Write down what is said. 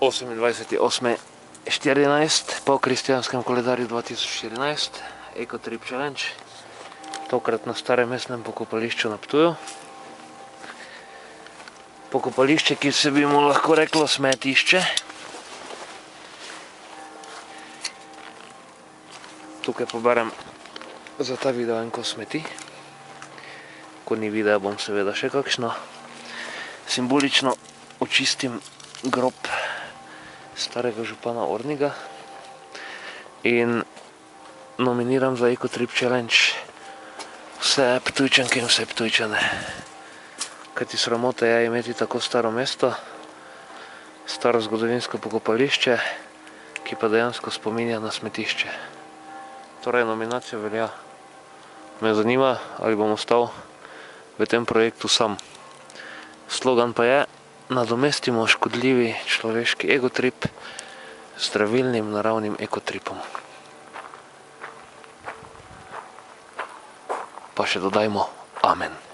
28.8.14 po kristijanskem koledarju 2014, Ecotrip Challenge, tokrat na starem mestnem pokopališču na Ptuju. Pokopališče, ki se bi mu lahko reklo smetišče. Tukaj poberem za ta video en kos smeti. Ko ni videa, bom seveda še kakšno. Simbolično očistim grob starega župana Orniga in nominiram za Ecotrip Challenge vse Ptujčanke in vse Ptujčane. Kajti sramota je imeti tako staro mesto, staro zgodovinsko pokopališče, ki pa dejansko spominja na smetišče. Torej, nominacija velja. Me zanima, ali bom ostal v tem projektu sam. Slogan pa je: nadomestimo škodljivi človeški egotrip z zdravilnim naravnim ekotripom. Pa še dodajmo amen.